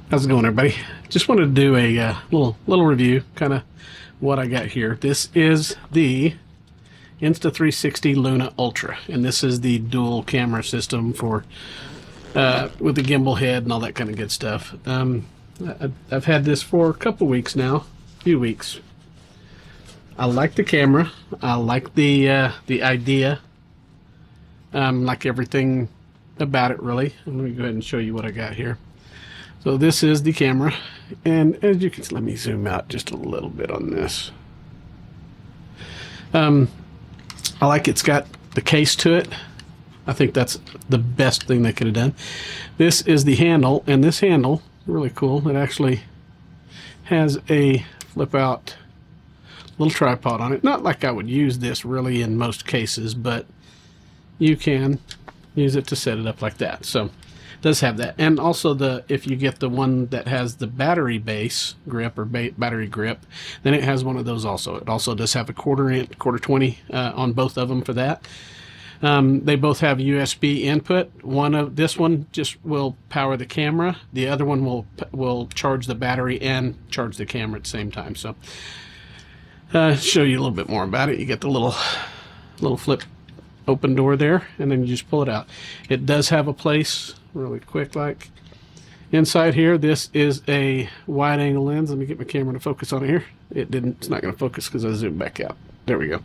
How's it going, everybody? Just wanted to do a little review, kind of what I got here. This is the Insta360 Luna Ultra, and this is the dual camera system for with the gimbal head and all that kind of good stuff. I've had this for a couple weeks now, a few weeks. I like the camera. I like the idea. Like everything about it, really. Let me go ahead and show you what I got here. So this is the camera, and as you can see, let me zoom out just a little bit on this. I like it's got the case to it. I think that's the best thing they could have done. This is the handle, and this handle, really cool. It actually has a flip out little tripod on it. Not like I would use this really in most cases, but you can use it to set it up like that. So does have that. And also if you get the one that has the battery base grip or battery grip, then it has one of those also. It also does have a quarter 20 on both of them for that. They both have USB input. This one just will power the camera. The other one will charge the battery and charge the camera at the same time. So show you a little bit more about it. You get the little flip open door there, and then you just pull it out. It does have a place really quick, like inside here. This is a wide angle lens. Let me get my camera to focus on it here. It's not going to focus because I zoomed back out. There we go.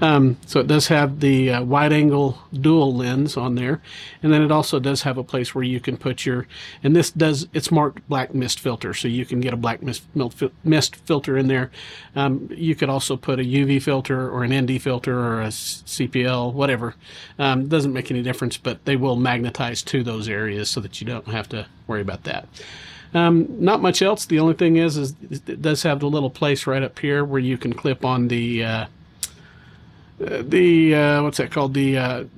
So it does have the wide angle dual lens on there, and then it also does have a place where you can put it's marked black mist filter, so you can get a black mist filter in there. You could also put a UV filter or an ND filter or a CPL, whatever. Doesn't make any difference, but they will magnetize to those areas so that you don't have to worry about that. Not much else. The only thing is it does have the little place right up here where you can clip on the what's that called, the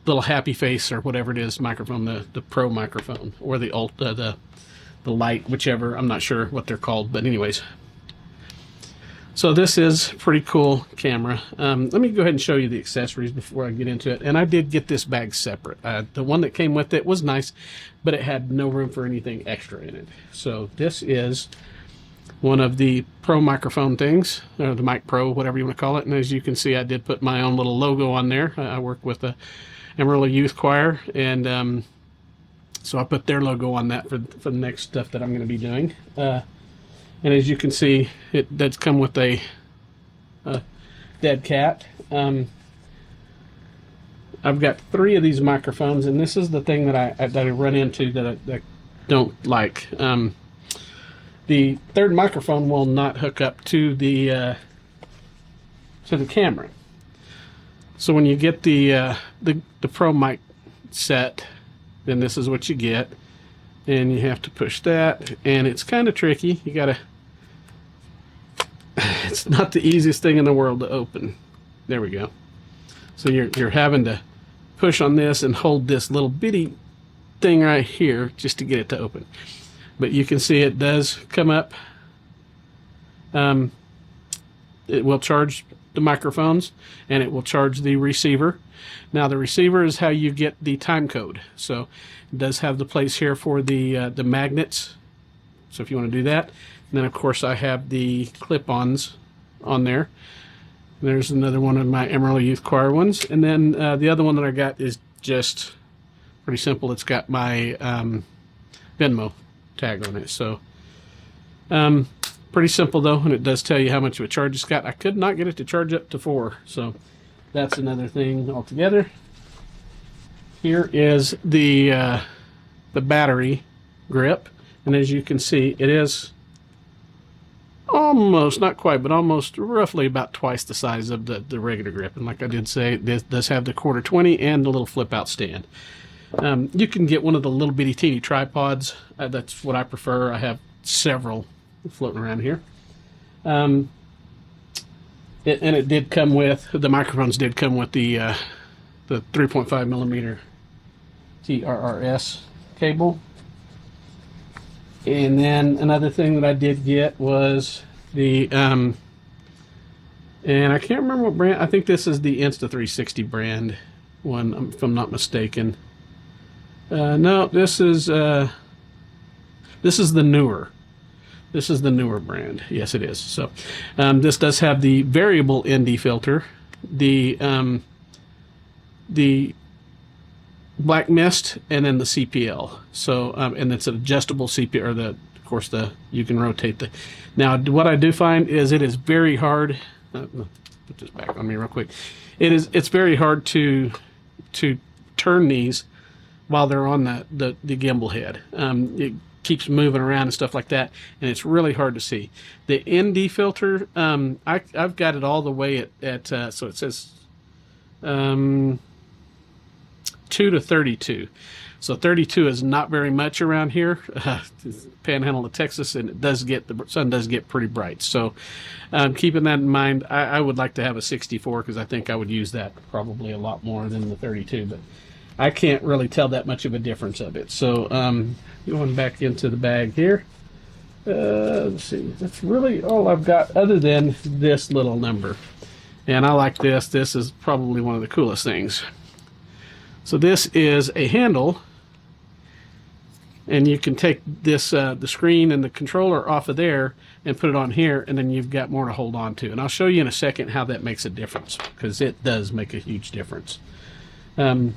little happy face or whatever it is microphone, the pro microphone, or the light, whichever. I'm not sure what they're called, but anyways. So this is a pretty cool camera. Let me go ahead and show you the accessories before I get into it. And I did get this bag separate. The one that came with it was nice, but it had no room for anything extra in it. So this is one of the Pro microphone things, or the Mic Pro, whatever you want to call it. And as you can see, I did put my own little logo on there. I work with the Amarillo Youth Choir, and so I put their logo on that for the next stuff that I'm going to be doing. And as you can see, it does come with a dead cat. I've got 3 of these microphones, and this is the thing that I run into that I don't like. The third microphone will not hook up to the camera. So when you get the Pro mic set, then this is what you get, and you have to push that, and it's kind of tricky. You gotta. It's not the easiest thing in the world to open. There we go. So you're having to push on this and hold this little bitty thing right here just to get it to open. But you can see it does come up. It will charge the microphones, and it will charge the receiver. Now the receiver is how you get the time code. So it does have the place here for the magnets. So if you want to do that. And then of course I have the clip-ons on there. There's another one of my Amarillo Youth Choir ones. And then the other one that I got is just pretty simple. It's got my Venmo tag on it. So pretty simple though, and it does tell you how much of a charge it's got. I could not get it to charge up to 4, so that's another thing altogether. Here is the battery grip, and as you can see, it is almost, not quite, but almost roughly about twice the size of the regular grip. And like I did say, this does have the quarter 20 and the little flip out stand. You can get one of the little bitty teeny tripods. That's what I prefer. I have several floating around here. It did come with, the microphones did come with the 3.5 millimeter TRRS cable. And then another thing that I did get was the and I can't remember what brand. I think this is the Insta360 brand one, if I'm not mistaken. No, this is This is the newer. This is the newer brand. Yes, it is. So this does have the variable ND filter, the black mist, and then the CPL. So and it's an adjustable CPL, or of course you can rotate the. Now what I do find is it is very hard. Put this back on me real quick. It's very hard to turn these while they're on the gimbal head. It keeps moving around and stuff like that, and it's really hard to see. The ND filter, I've got it all the way at so it says 2 to 32. So 32 is not very much around here, Panhandle of Texas, and the sun does get pretty bright. So keeping that in mind, I would like to have a 64 because I think I would use that probably a lot more than the 32, but I can't really tell that much of a difference of it. So going back into the bag here, let's see, that's really all I've got other than this little number. And I like this. This is probably one of the coolest things. So this is a handle, and you can take this the screen and the controller off of there and put it on here, and then you've got more to hold on to. And I'll show you in a second how that makes a difference, because it does make a huge difference. I'll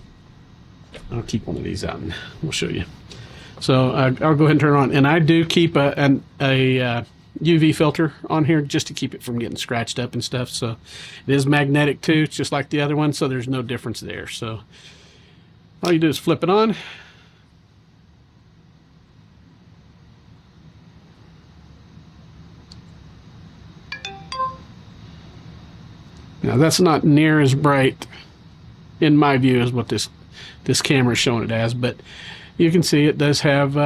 keep one of these out and we'll show you. So I'll go ahead and turn it on, and I do keep a UV filter on here just to keep it from getting scratched up and stuff. So it is magnetic too, it's just like the other one, so there's no difference there. So all you do is flip it on. Now that's not near as bright in my view as what this camera is showing it as, but you can see it does have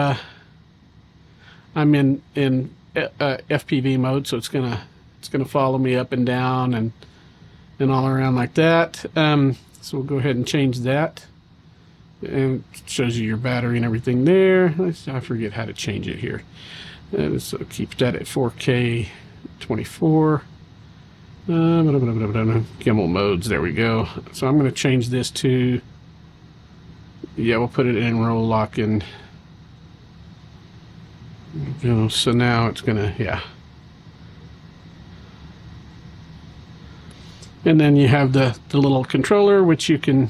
I'm in FPV mode, so it's gonna follow me up and down and all around like that. So we'll go ahead and change that, and it shows you your battery and everything there. I forget how to change it here, and so keep that at 4K 24. Gimbal modes, there we go. So I'm going to change this to, we'll put it in roll lock, and so now it's gonna, and then you have the little controller, which you can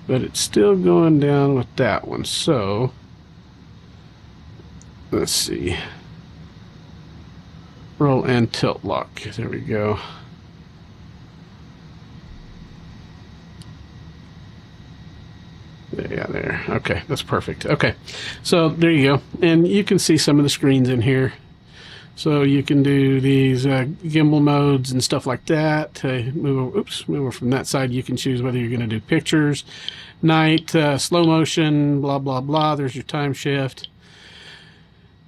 but it's still going down with that one. So let's see, roll and tilt lock, there we go. Yeah, there. Okay, that's perfect. Okay, so there you go, and you can see some of the screens in here. So you can do these gimbal modes and stuff like that. Move over from that side. You can choose whether you're going to do pictures, night, slow motion, blah blah blah. There's your time shift.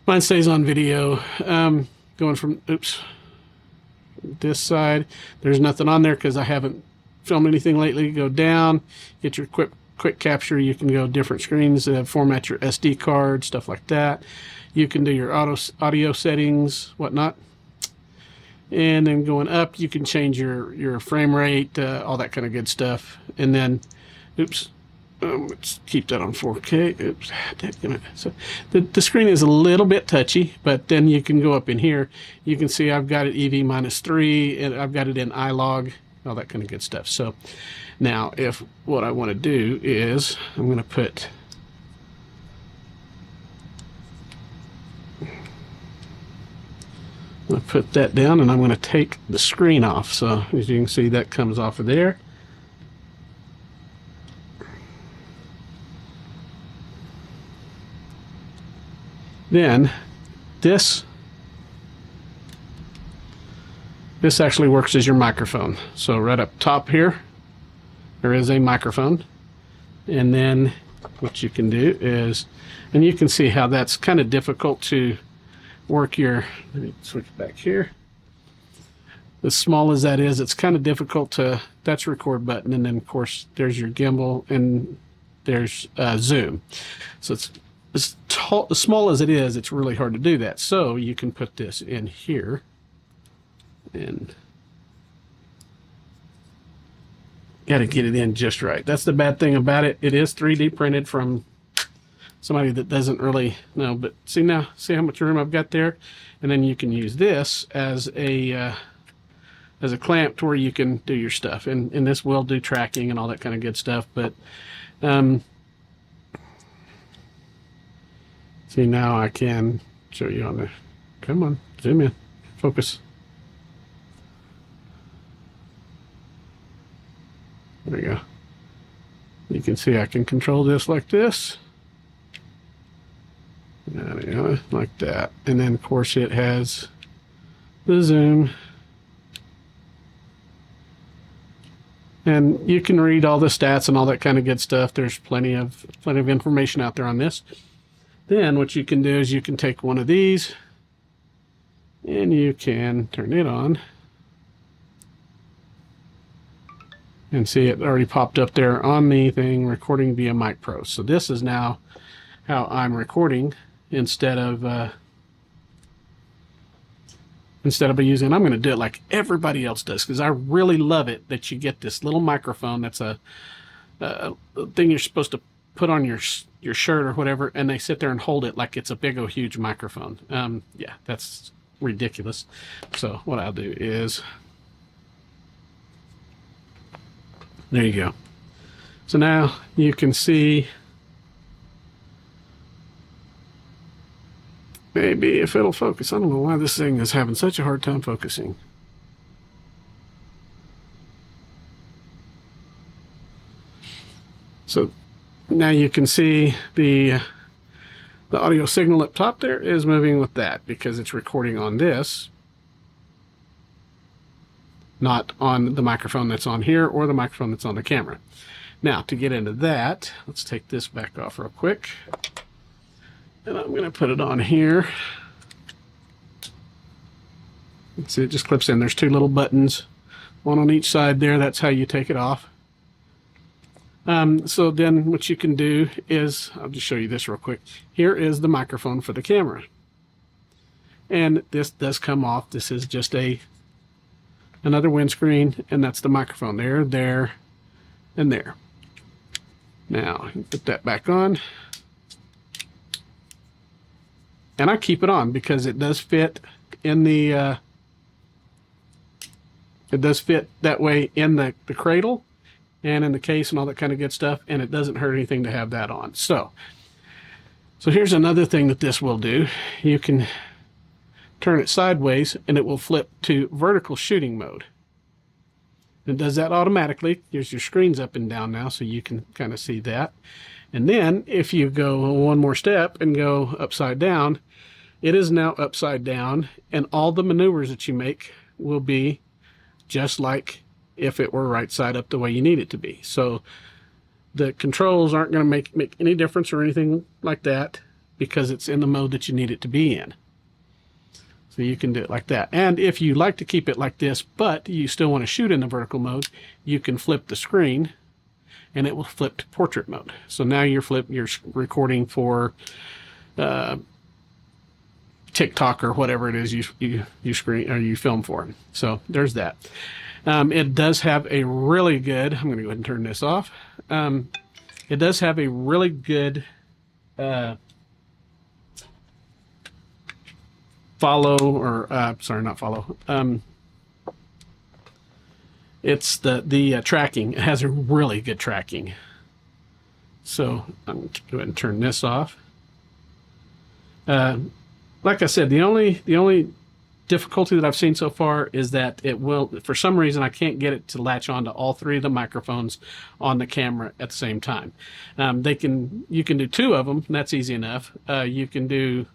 Mine stays on video. Going from this side, there's nothing on there because I haven't filmed anything lately. Go down, get your quick capture. You can go different screens, format your SD card, stuff like that. You can do your audio settings, whatnot. And then going up, you can change your frame rate, all that kind of good stuff. And then, let's keep that on 4K. So the screen is a little bit touchy, but then you can go up in here. You can see I've got it EV -3, and I've got it in iLog, all that kind of good stuff. So now, if what I want to do is, I'm going to put that down, and I'm going to take the screen off. So as you can see, that comes off of there. Then this actually works as your microphone. So right up top here, there is a microphone, and then what you can do is, and you can see how that's kind of difficult to work your, let me switch back here. As small as that is, it's kind of difficult to, that's record button, and then of course there's your gimbal, and there's zoom. So it's as small as it is, it's really hard to do that. So you can put this in here, and got to get it in just right. That's the bad thing about it. It is 3D printed from somebody that doesn't really know. But see now, see how much room I've got there? And then you can use this as a clamp to where you can do your stuff. And this will do tracking and all that kind of good stuff. But see, now I can show you on there. Come on, zoom in, focus. There we go. You can see I can control this like this. There you go, like that. And then of course it has the zoom. And you can read all the stats and all that kind of good stuff. There's plenty of information out there on this. Then what you can do is you can take one of these and you can turn it on. And see, it already popped up there on the thing, recording via Mic Pro. So this is now how I'm recording instead of using. I'm going to do it like everybody else does, because I really love it that you get this little microphone that's a thing you're supposed to put on your shirt or whatever, and they sit there and hold it like it's a big old huge microphone. Yeah, that's ridiculous. So what I'll do is, there you go. So now you can see, maybe if it'll focus. I don't know why this thing is having such a hard time focusing. So now you can see the audio signal up top there is moving with that, because it's recording on this, not on the microphone that's on here or the microphone that's on the camera. Now, to get into that, let's take this back off real quick. And I'm going to put it on here. See, it just clips in. There's two little buttons, one on each side there. That's how you take it off. So then what you can do is, I'll just show you this real quick. Here is the microphone for the camera. And this does come off. This is just another windscreen, and that's the microphone there, there, and there. Now, put that back on. And I keep it on because it does fit in the, it does fit that way in the cradle and in the case and all that kind of good stuff, and it doesn't hurt anything to have that on. So here's another thing that this will do. You can turn it sideways and it will flip to vertical shooting mode. It does that automatically. Here's your screens up and down now, so you can kind of see that. And then if you go one more step and go upside down, it is now upside down, and all the maneuvers that you make will be just like if it were right side up the way you need it to be. So the controls aren't going to make any difference or anything like that, because it's in the mode that you need it to be in. So you can do it like that. And if you like to keep it like this, but you still want to shoot in the vertical mode, you can flip the screen and it will flip to portrait mode. So now you're recording for TikTok or whatever it is you screen or you film for. So there's that. It does have a really good, I'm going to go ahead and turn this off. It does have a really good follow, or sorry, not follow. It's the tracking. It has a really good tracking. So I'm going to go ahead and turn this off. Like I said, the only difficulty that I've seen so far is that it will, for some reason, I can't get it to latch onto all three of the microphones on the camera at the same time. You can do two of them, and that's easy enough. You can do,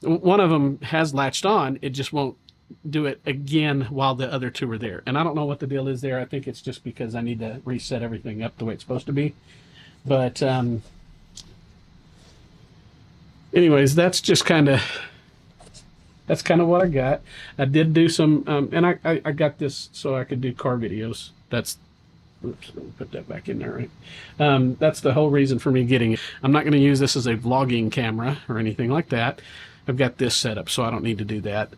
one of them has latched on, it just won't do it again while the other two are there. And I don't know what the deal is there. I think it's just because I need to reset everything up the way it's supposed to be. But anyways, that's kind of what I got. I did do some, and I got this so I could do car videos. Oops, let me put that back in there, right? That's the whole reason for me getting it. I'm not going to use this as a vlogging camera or anything like that. I've got this set up, so I don't need to do that.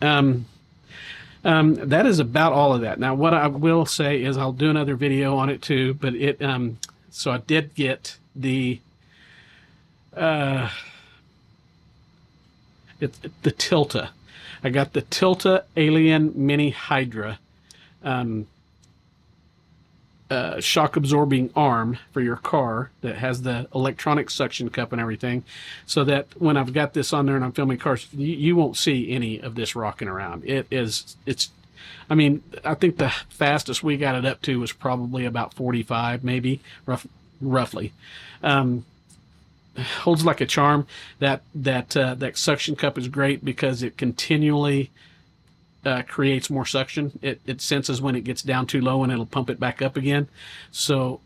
That is about all of that. Now, what I will say is I'll do another video on it too, but so I did get the Tilta. I got the Tilta Alien Mini Hydra shock absorbing arm for your car that has the electronic suction cup and everything, so that when I've got this on there and I'm filming cars, you won't see any of this rocking around. I mean, I think the fastest we got it up to was probably about 45, maybe, roughly. Holds like a charm. That suction cup is great because it continually creates more suction. It senses when it gets down too low and it'll pump it back up again. So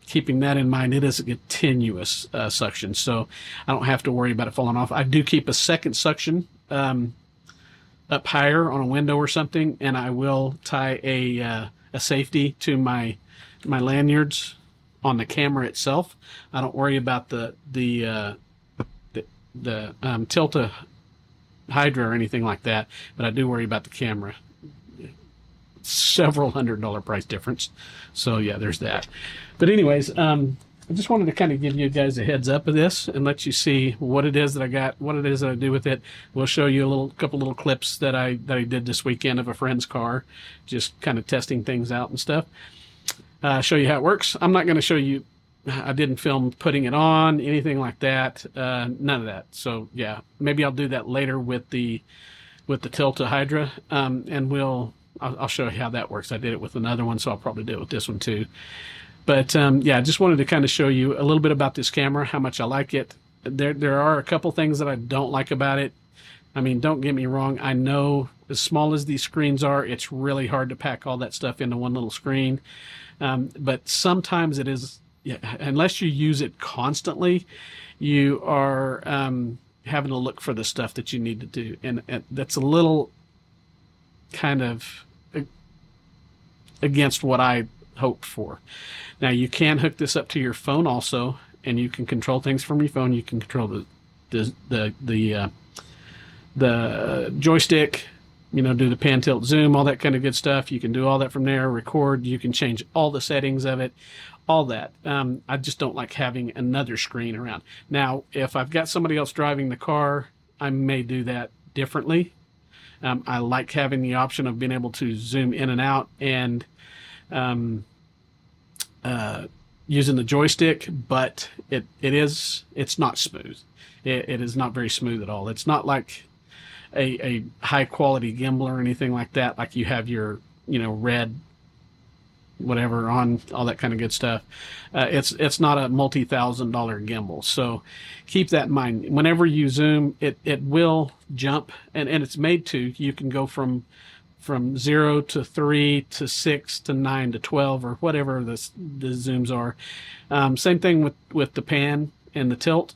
keeping that in mind, it is a continuous suction, so I don't have to worry about it falling off. I do keep a second suction up higher on a window or something, and I will tie a safety to my lanyards on the camera itself. I don't worry about the Tilta Hydra or anything like that, but I do worry about the camera. Several $100 price difference. So yeah, there's that. But anyways, I just wanted to kind of give you guys a heads up of this and let you see what it is that I got, what it is that I do with it. We'll show you a couple little clips that I did this weekend of a friend's car, just kind of testing things out and stuff. Show you how it works. I'm not going to show you. I didn't film putting it on, anything like that. None of that. So yeah, maybe I'll do that later with the Tilta Hydra, and I'll show you how that works. I did it with another one, so I'll probably do it with this one too. But yeah, I just wanted to kind of show you a little bit about this camera, how much I like it. There are a couple things that I don't like about it. I mean, don't get me wrong. I know as small as these screens are, it's really hard to pack all that stuff into one little screen. But sometimes it is, yeah, unless you use it constantly, you are having to look for the stuff that you need to do. And that's a little kind of against what I hoped for. Now, you can hook this up to your phone also, and you can control things from your phone. You can control the joystick, do the pan, tilt, zoom, all that kind of good stuff. You can do all that from there, record. You can change all the settings of it, all that. I just don't like having another screen around. Now, if I've got somebody else driving the car, I may do that differently. I like having the option of being able to zoom in and out and using the joystick, but it's not smooth. It is not very smooth at all. It's not like a high quality gimbal or anything like that, like you have your red whatever on, all that kind of good stuff. It's not a multi-$1,000 gimbal, so keep that in mind. Whenever you zoom, it will jump, and it's made to. You can go from 0 to 3 to 6 to 9 to 12 or whatever the zooms are. Same thing with the pan and the tilt.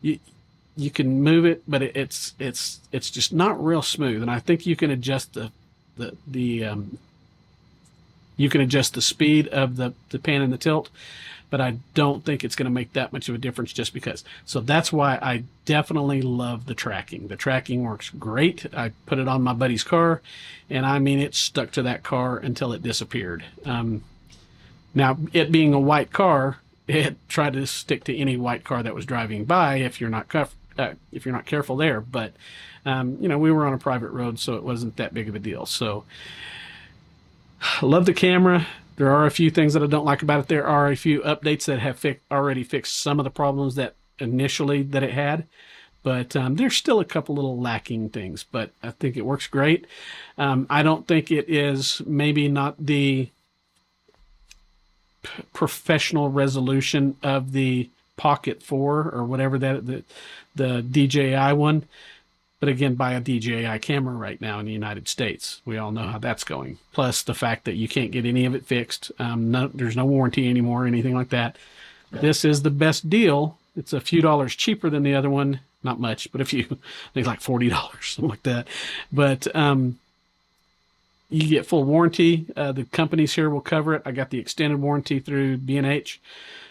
You can move it, but it's just not real smooth. And I think you can adjust you can adjust the speed of the pan and the tilt, but I don't think it's going to make that much of a difference just because. So that's why I definitely love the tracking. The tracking works great. I put it on my buddy's car, and I mean, it stuck to that car until it disappeared. Now, it being a white car, it tried to stick to any white car that was driving by if you're not careful there. But, we were on a private road, so it wasn't that big of a deal. So I love the camera. There are a few things that I don't like about it. There are a few updates that have already fixed some of the problems that initially that it had, but there's still a couple little lacking things, but I think it works great. I don't think it is maybe not the professional resolution of the Pocket 4 or whatever the DJI one. But again, buy a DJI camera right now in the United States. We all know how that's going. Plus the fact that you can't get any of it fixed. There's no warranty anymore or anything like that. This is the best deal. It's a few dollars cheaper than the other one. Not much, but I think like $40, something like that. But you get full warranty. The companies here will cover it. I got the extended warranty through B&H.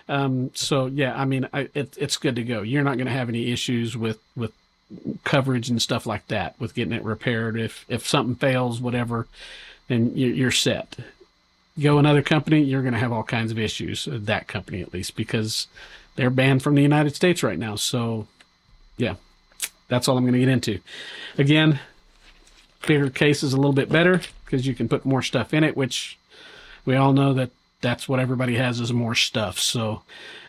So yeah, I mean, it's good to go. You're not going to have any issues with coverage and stuff like that with getting it repaired. If something fails, whatever, then you're set. Go another company, you're going to have all kinds of issues. That company, at least, because they're banned from the United States right now. So, yeah, that's all I'm going to get into. Again, bigger case is a little bit better because you can put more stuff in it, which we all know that that's what everybody has, is more stuff. So,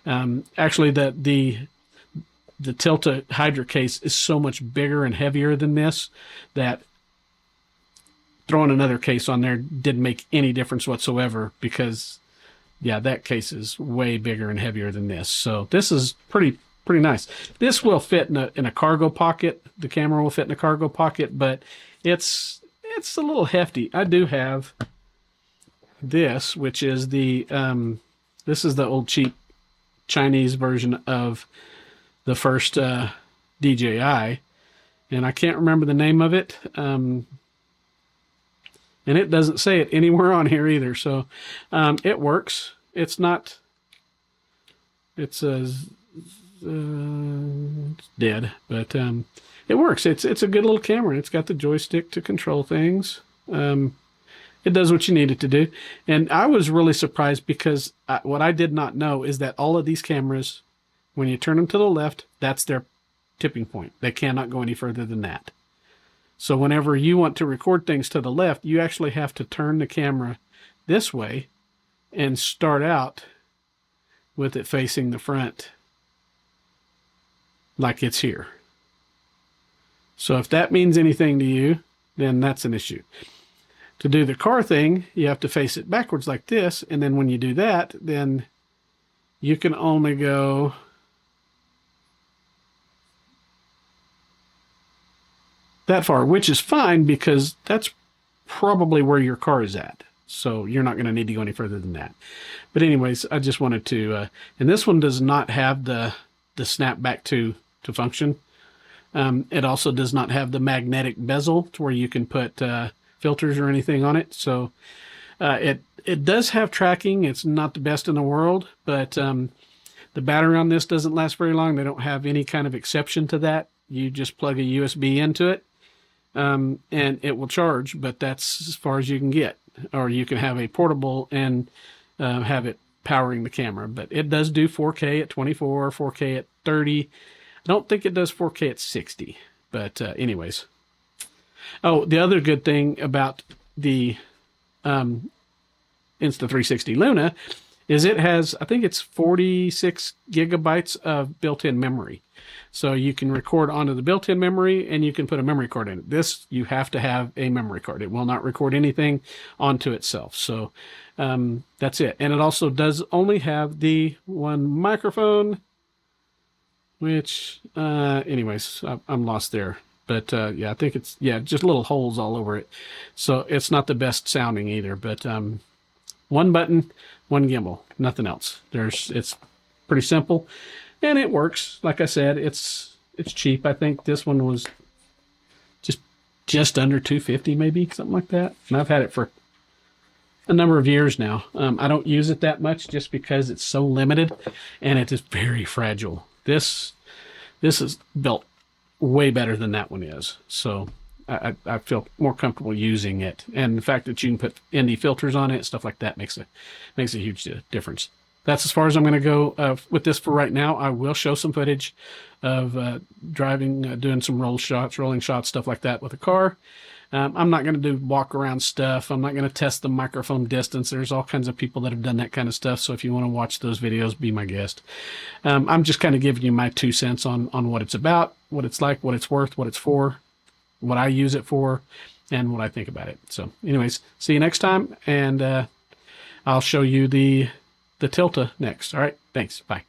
actually, the Tilta Hydra case is so much bigger and heavier than this that throwing another case on there didn't make any difference whatsoever, because yeah, that case is way bigger and heavier than this. So this is pretty nice. This will fit in a cargo pocket. The camera will fit in a cargo pocket, but it's a little hefty. I do have this, which is the this is the old cheap Chinese version of the first DJI, and I can't remember the name of it. And it doesn't say it anywhere on here either. So it works. It's not, it's dead, but it works. It's a good little camera. It's got the joystick to control things. It does what you need it to do. And I was really surprised because what I did not know is that all of these cameras, when you turn them to the left, that's their tipping point. They cannot go any further than that. So whenever you want to record things to the left, you actually have to turn the camera this way and start out with it facing the front like it's here. So if that means anything to you, then that's an issue. To do the car thing, you have to face it backwards like this, and then when you do that, then you can only go that far, which is fine because that's probably where your car is at. So you're not going to need to go any further than that. But anyways, I just wanted to, and this one does not have the snap back to function. It also does not have the magnetic bezel to where you can put filters or anything on it. So it does have tracking. It's not the best in the world, but the battery on this doesn't last very long. They don't have any kind of exception to that. You just plug a USB into it. And it will charge, but that's as far as you can get. Or you can have a portable and have it powering the camera. But it does do 4K at 24, 4K at 30. I don't think it does 4K at 60. But anyways. Oh, the other good thing about the Insta360 Luna is it has, I think it's 46 gigabytes of built-in memory. So you can record onto the built-in memory and you can put a memory card in it. This, you have to have a memory card. It will not record anything onto itself. So that's it. And it also does only have the one microphone, which, anyways, I'm lost there. But yeah, I think it's, yeah, just little holes all over it. So it's not the best sounding either. But one button, one gimbal, nothing else. It's pretty simple. And it works. Like I said, it's cheap. I think this one was just under $250, maybe something like that. And I've had it for a number of years now. I don't use it that much just because it's so limited and it is very fragile. This is built way better than that one is. So I feel more comfortable using it. And the fact that you can put ND filters on it, stuff like that, makes a huge difference. That's as far as I'm going to go with this for right now. I will show some footage of driving, doing some rolling shots, stuff like that with a car. I'm not going to do walk around stuff. I'm not going to test the microphone distance. There's all kinds of people that have done that kind of stuff. So if you want to watch those videos, be my guest. I'm just kind of giving you my 2 cents on what it's about, what it's like, what it's worth, what it's for, what I use it for, and what I think about it. So anyways, see you next time. And I'll show you the Tilta next. All right. Thanks. Bye.